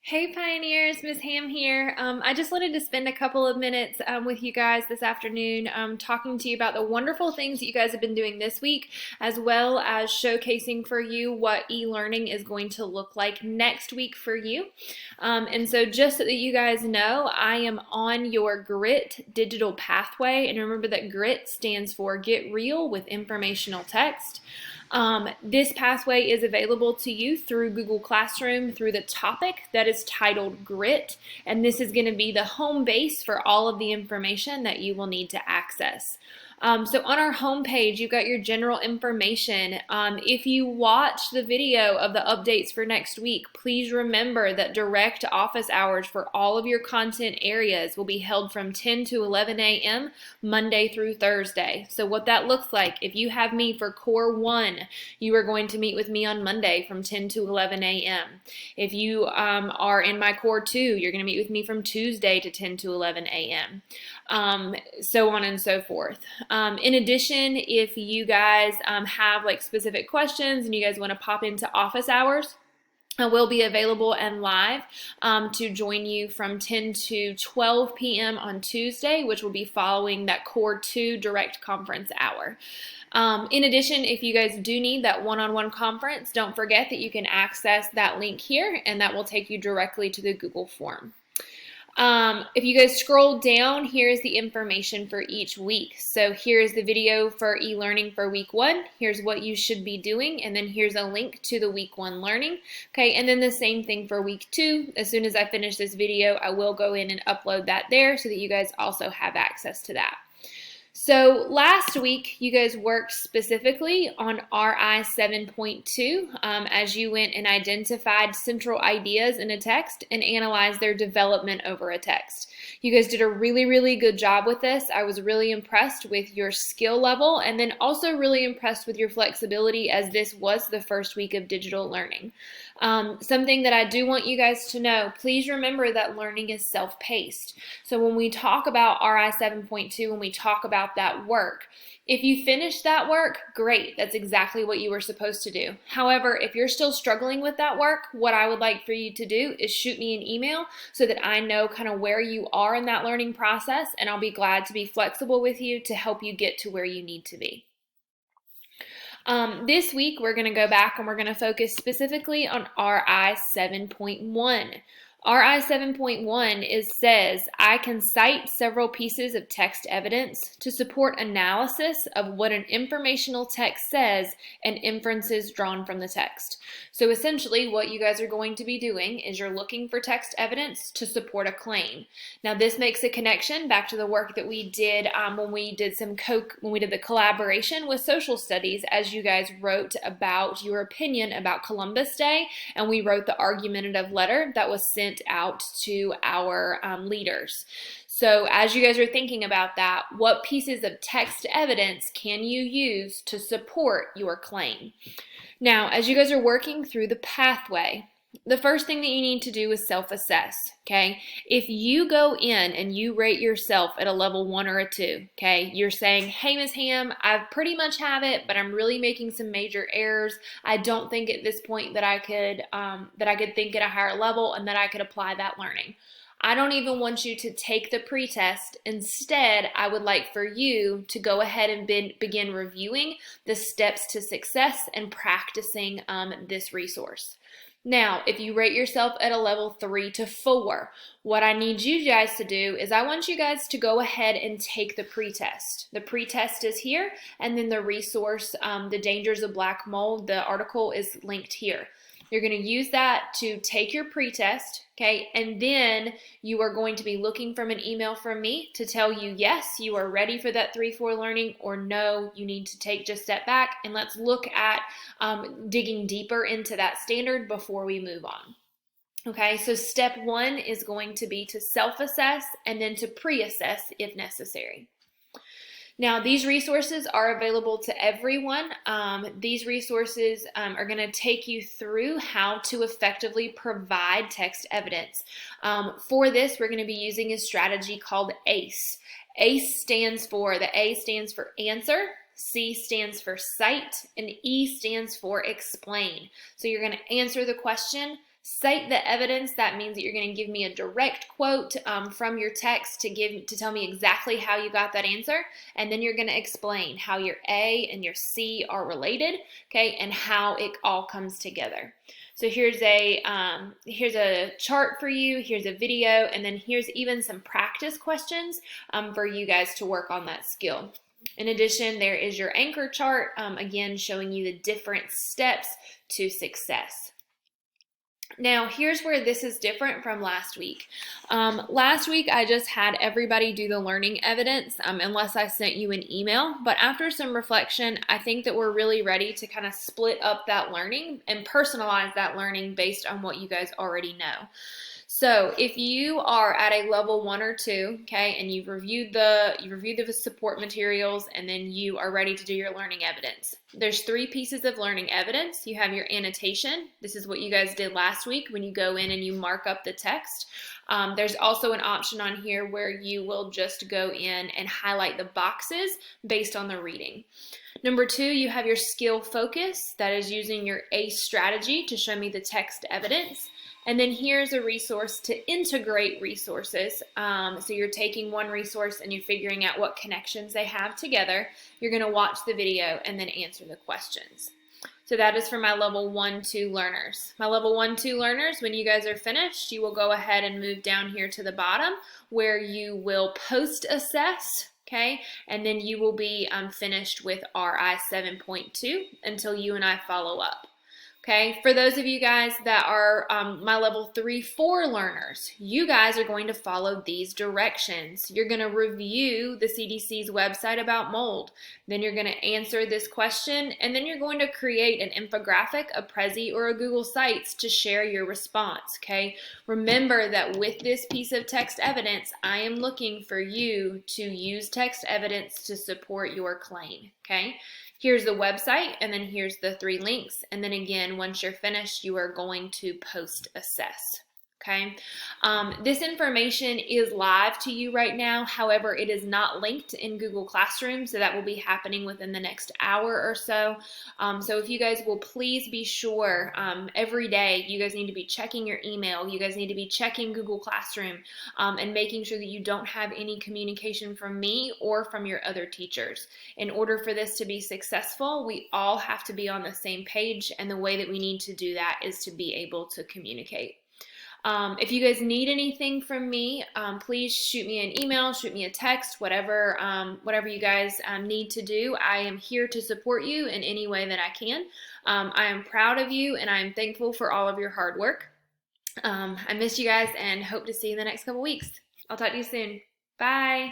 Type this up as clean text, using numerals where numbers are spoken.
Hey Pioneers, Miss Ham here. I just wanted to spend a couple of minutes with you guys this afternoon talking to you about the wonderful things that you guys have been doing this week, as well as showcasing for you what e-learning is going to look like next week for you. And so just so that you guys know, I am on your GRIT digital pathway, and remember that GRIT stands for Get Real with Informational Text. This pathway is available to you through Google Classroom through the topic that is titled GRIT, and this is going to be the home base for all of the information that you will need to access. So on our home page, you've got your general information. If you watch the video of the updates for next week, please remember that direct office hours for all of your content areas will be held from 10 to 11 a.m. Monday through Thursday. So what that looks like, if you have me for Core 1, you are going to meet with me on Monday from 10 to 11 a.m. If you are in my Core 2, you're going to meet with me from Tuesday to 10 to 11 a.m. So on and so forth. In addition, if you guys have like specific questions and you guys want to pop into office hours, I will be available and live to join you from 10 to 12 p.m. on Tuesday, which will be following that Core 2 direct conference hour. In addition, if you guys do need that one-on-one conference, don't forget that you can access that link here, and that will take you directly to the Google form. If you guys scroll down, here's the information for each week. So here's the video for e-learning for week 1. Here's what you should be doing, and then here's a link to the week 1 learning. Okay, and then the same thing for week 2. As soon as I finish this video, I will go in and upload that there so that you guys also have access to that. So last week, you guys worked specifically on RI 7.2 as you went and identified central ideas in a text and analyzed their development over a text. You guys did a really, really good job with this. I was really impressed with your skill level, and then also really impressed with your flexibility, as this was the first week of digital learning. Something that I do want you guys to know, please remember that learning is self-paced. So when we talk about RI 7.2, when we talk about that work, if you finish that work, great. That's exactly what you were supposed to do. However, if you're still struggling with that work, what I would like for you to do is shoot me an email so that I know kind of where you are in that learning process, and I'll be glad to be flexible with you to help you get to where you need to be. This week, we're going to go back and we're going to focus specifically on RI 7.1. RI 7.1 says, I can cite several pieces of text evidence to support analysis of what an informational text says and inferences drawn from the text. So essentially what you guys are going to be doing is you're looking for text evidence to support a claim. Now this makes a connection back to the work that we did when we did the collaboration with social studies, as you guys wrote about your opinion about Columbus Day, and we wrote the argumentative letter that was sent out to our leaders. So as you guys are thinking about that, what pieces of text evidence can you use to support your claim? Now, as you guys are working through the pathway, the first thing that you need to do is self-assess, okay? If you go in and you rate yourself at a level 1 or a 2, okay, you're saying, hey, Ms. Ham, I pretty much have it, but I'm really making some major errors. I don't think at this point that I could think at a higher level and that I could apply that learning. I don't even want you to take the pretest. Instead, I would like for you to go ahead and begin reviewing the steps to success and practicing this resource. Now, if you rate yourself at a level 3 to 4, what I need you guys to do is I want you guys to go ahead and take the pretest. The pretest is here, and then the resource, The Dangers of Black Mold, the article is linked here. You're going to use that to take your pretest, okay, and then you are going to be looking from an email from me to tell you, yes, you are ready for that 3-4 learning, or no, you need to take just a step back, and let's look at digging deeper into that standard before we move on. Okay, so step 1 is going to be to self-assess and then to pre-assess if necessary. Now, these resources are available to everyone. These resources are going to take you through how to effectively provide text evidence. For this, we're going to be using a strategy called ACE. ACE stands for, the A stands for answer, C stands for cite, and E stands for explain. So you're going to answer the question, Cite the evidence. That means that you're going to give me a direct quote from your text to tell me exactly how you got that answer, and then you're going to explain how your A and your C are related, okay, and how it all comes together. So here's a chart for you, here's a video, and then here's even some practice questions for you guys to work on that skill. In addition, there is your anchor chart, again showing you the different steps to success. Now, here's where this is different from last week. Last week, I just had everybody do the learning evidence, unless I sent you an email. But after some reflection, I think that we're really ready to kind of split up that learning and personalize that learning based on what you guys already know. So if you are at a level 1 or 2, okay, and you've reviewed the support materials, and then you are ready to do your learning evidence. There's 3 pieces of learning evidence. You have your annotation. This is what you guys did last week when you go in and you mark up the text. There's also an option on here where you will just go in and highlight the boxes based on the reading. Number 2, you have your skill focus. That is using your ACE strategy to show me the text evidence. And then here's a resource to integrate resources. So you're taking one resource and you're figuring out what connections they have together. You're going to watch the video and then answer the questions. So that is for my level 1-2 learners. My level 1-2 learners, when you guys are finished, you will go ahead and move down here to the bottom where you will post-assess. Okay, and then you will be finished with RI 7.2 until you and I follow up. Okay, for those of you guys that are my level 3-4 learners, you guys are going to follow these directions. You're going to review the CDC's website about mold. Then you're going to answer this question, and then you're going to create an infographic, a Prezi, or a Google Sites to share your response. Okay, remember that with this piece of text evidence, I am looking for you to use text evidence to support your claim. Okay. Here's the website, and then here's the 3 links. And then again, once you're finished, you are going to post-assess. Okay, this information is live to you right now. However, it is not linked in Google Classroom, so that will be happening within the next hour or so. So if you guys will please be sure every day, you guys need to be checking your email. You guys need to be checking Google Classroom and making sure that you don't have any communication from me or from your other teachers. In order for this to be successful, we all have to be on the same page, and the way that we need to do that is to be able to communicate. If you guys need anything from me, please shoot me an email, shoot me a text, whatever you guys need to do. I am here to support you in any way that I can. I am proud of you, and I am thankful for all of your hard work. I miss you guys and hope to see you in the next couple weeks. I'll talk to you soon. Bye.